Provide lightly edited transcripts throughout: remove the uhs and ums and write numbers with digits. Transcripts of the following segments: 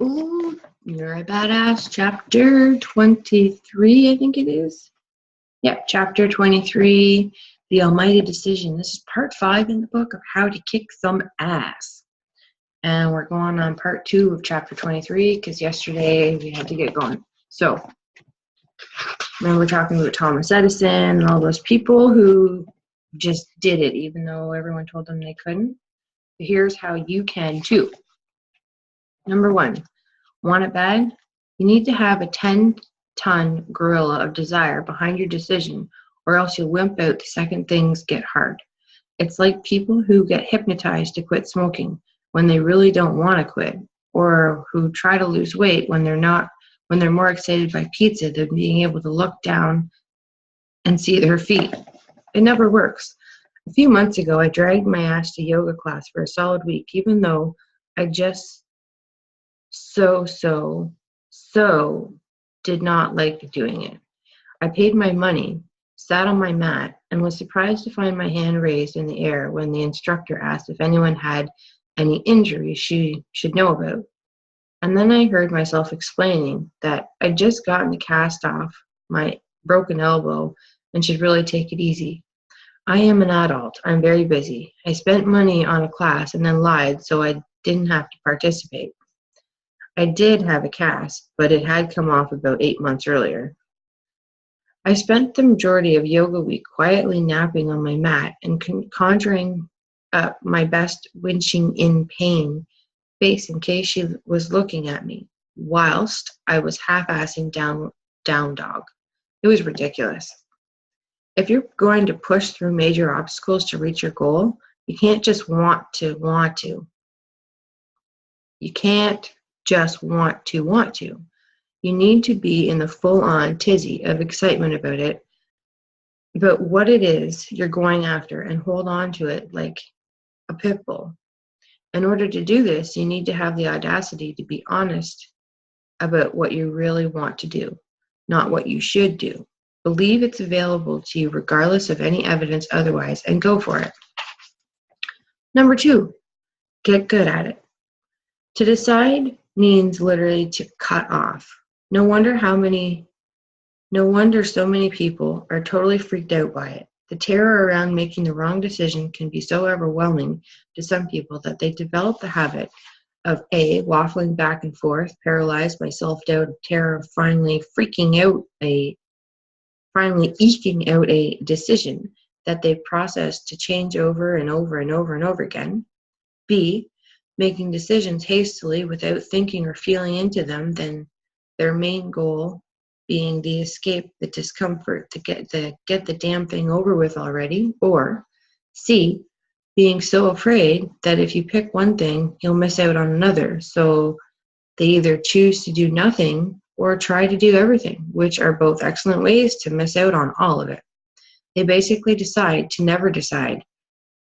Ooh, You're a Badass, chapter 23, I think it is. Yep, chapter 23, The Almighty Decision. This is part 5 in the book of How to Kick Some Ass. And we're going on part 2 of chapter 23 because yesterday we had to get going. So, remember talking about Thomas Edison and all those people who just did it even though everyone told them they couldn't? Here's how you can too. Number 1, want it bad? You need to have a 10-ton gorilla of desire behind your decision, or else you'll wimp out the second things get hard. It's like people who get hypnotized to quit smoking when they really don't want to quit, or who try to lose weight when they're more excited by pizza than being able to look down and see their feet. It never works. A few months ago, I dragged my ass to yoga class for a solid week, even though I just so did not like doing it. I paid my money, sat on my mat, and was surprised to find my hand raised in the air when the instructor asked if anyone had any injuries she should know about. And then I heard myself explaining that I'd just gotten the cast off my broken elbow and should really take it easy. I am an adult. I'm very busy. I spent money on a class and then lied so I didn't have to participate. I did have a cast, but it had come off about 8 months earlier. I spent the majority of yoga week quietly napping on my mat and conjuring up my best winching in pain face in case she was looking at me, whilst I was half-assing down dog. It was ridiculous. If you're going to push through major obstacles to reach your goal, you can't just want to. You can't just want to. You need to be in the full-on tizzy of excitement about what it is you're going after, and hold on to it like a pit bull. In order to do this, you need to have the audacity to be honest about what you really want to do, not what you should do. Believe it's available to you regardless of any evidence otherwise, and go for it. Number 2, get good at it. To decide means literally to cut off. No wonder so many people are totally freaked out by it. The terror around making the wrong decision can be so overwhelming to some people that they develop the habit of A, waffling back and forth, paralyzed by self-doubt of terror of finally eking out a decision that they've processed to change over and over and over and over again. B, making decisions hastily without thinking or feeling into them, then their main goal being the escape, the discomfort, to get the damn thing over with already. Or C, being so afraid that if you pick one thing, you'll miss out on another. So they either choose to do nothing or try to do everything, which are both excellent ways to miss out on all of it. They basically decide to never decide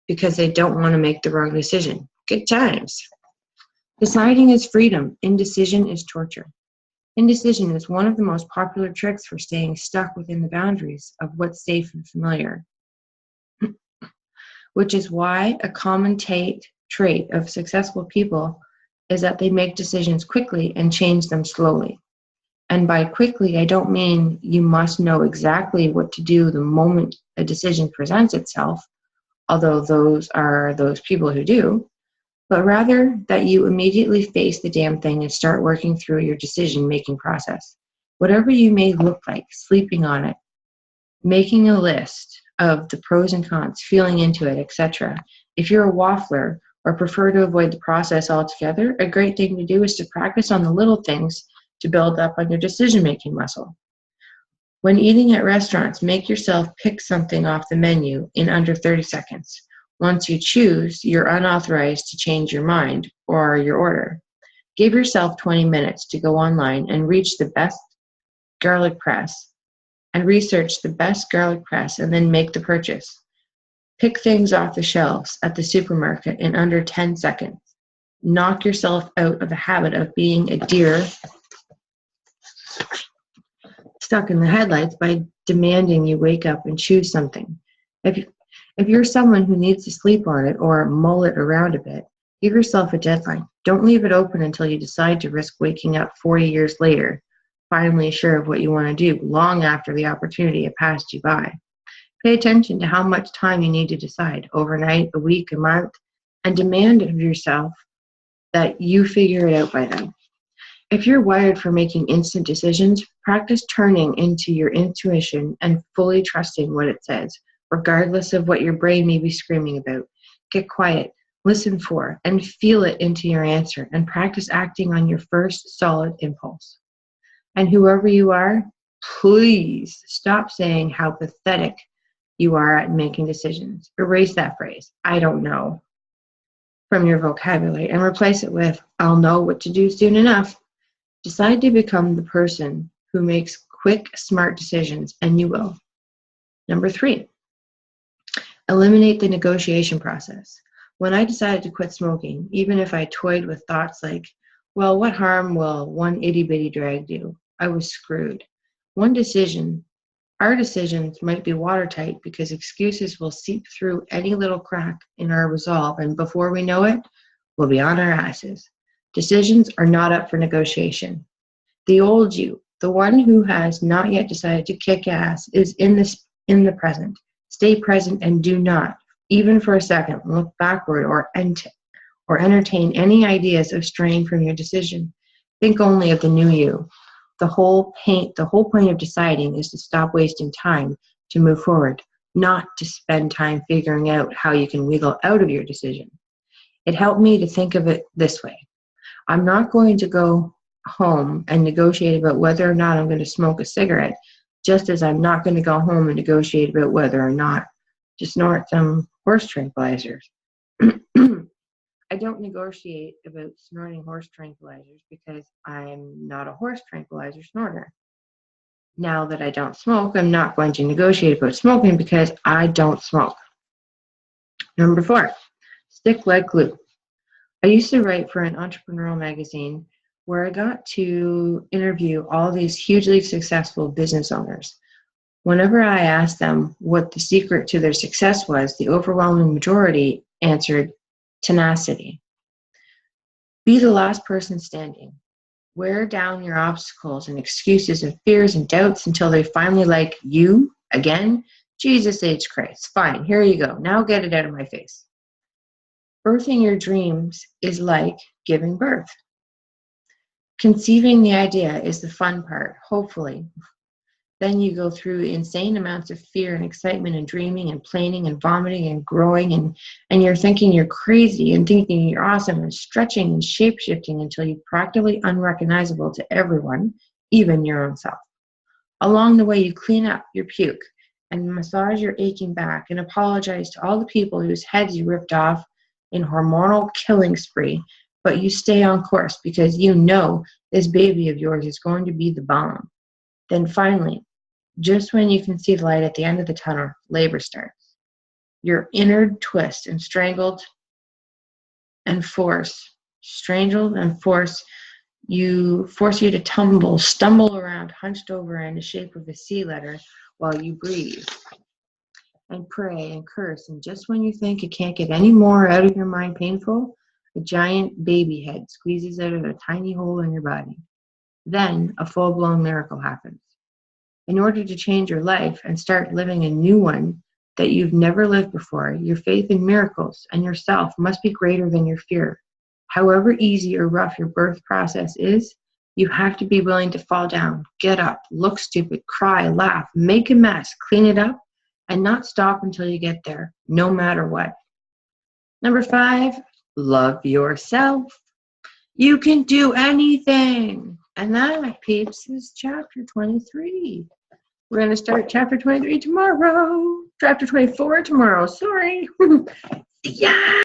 because they don't want to make the wrong decision. Good times. Deciding is freedom. Indecision is torture. Indecision is one of the most popular tricks for staying stuck within the boundaries of what's safe and familiar, which is why a common trait of successful people is that they make decisions quickly and change them slowly. And by quickly, I don't mean you must know exactly what to do the moment a decision presents itself, although those are those people who do, but rather that you immediately face the damn thing and start working through your decision-making process. Whatever you may look like, sleeping on it, making a list of the pros and cons, feeling into it, etc. If you're a waffler or prefer to avoid the process altogether, a great thing to do is to practice on the little things to build up on your decision-making muscle. When eating at restaurants, make yourself pick something off the menu in under 30 seconds. Once you choose, you're unauthorized to change your mind or your order. Give yourself 20 minutes to go online and reach the best garlic press and research the best garlic press and then make the purchase. Pick things off the shelves at the supermarket in under 10 seconds. Knock yourself out of the habit of being a deer stuck in the headlights by demanding you wake up and choose something. If you're someone who needs to sleep on it or mull it around a bit, give yourself a deadline. Don't leave it open until you decide to risk waking up 40 years later, finally sure of what you want to do, long after the opportunity had passed you by. Pay attention to how much time you need to decide, overnight, a week, a month, and demand of yourself that you figure it out by then. If you're wired for making instant decisions, practice turning into your intuition and fully trusting what it says, regardless of what your brain may be screaming about. Get quiet, listen for, and feel it into your answer, and practice acting on your first solid impulse. And whoever you are, please stop saying how pathetic you are at making decisions. Erase that phrase, I don't know, from your vocabulary and replace it with, I'll know what to do soon enough. Decide to become the person who makes quick, smart decisions, and you will. Number 3, eliminate the negotiation process. When I decided to quit smoking, even if I toyed with thoughts like, well, what harm will one itty-bitty drag do? I was screwed. Our decisions might be watertight because excuses will seep through any little crack in our resolve, and before we know it, we'll be on our asses. Decisions are not up for negotiation. The old you, the one who has not yet decided to kick ass, is in the present. Stay present and do not, even for a second, look backward or entertain any ideas of straying from your decision. Think only of the new you. The whole point of deciding is to stop wasting time to move forward, not to spend time figuring out how you can wiggle out of your decision. It helped me to think of it this way. I'm not going to go home and negotiate about whether or not I'm going to smoke a cigarette, just as I'm not going to go home and negotiate about whether or not to snort some horse tranquilizers. I don't negotiate about snorting horse tranquilizers because I'm not a horse tranquilizer snorter. Now that I don't smoke, I'm not going to negotiate about smoking because I don't smoke. Number 4, stick like glue. I used to write for an entrepreneurial magazine where I got to interview all these hugely successful business owners. Whenever I asked them what the secret to their success was, the overwhelming majority answered tenacity. Be the last person standing. Wear down your obstacles and excuses and fears and doubts until they finally like you again. Jesus H. Christ. Fine, here you go. Now get it out of my face. Birthing your dreams is like giving birth. Conceiving the idea is the fun part, hopefully. Then you go through insane amounts of fear and excitement and dreaming and planning and vomiting and growing and you're thinking you're crazy and thinking you're awesome and stretching and shape-shifting until you're practically unrecognizable to everyone, even your own self. Along the way, you clean up your puke and massage your aching back and apologize to all the people whose heads you ripped off in hormonal killing spree, but you stay on course because you know this baby of yours is going to be the bomb. Then finally, just when you can see the light at the end of the tunnel, labor starts. Your inner twist and strangled and force you to stumble around hunched over in the shape of a C letter while you breathe and pray and curse. And just when you think it can't get any more out of your mind painful, a giant baby head squeezes out of a tiny hole in your body. Then a full-blown miracle happens. In order to change your life and start living a new one that you've never lived before, your faith in miracles and yourself must be greater than your fear. However easy or rough your birth process is, you have to be willing to fall down, get up, look stupid, cry, laugh, make a mess, clean it up, and not stop until you get there, no matter what. Number 5, love yourself. You can do anything. And that, my peeps, is chapter 23. We're going to start chapter 23 tomorrow. Chapter 24 tomorrow. Sorry. Yeah.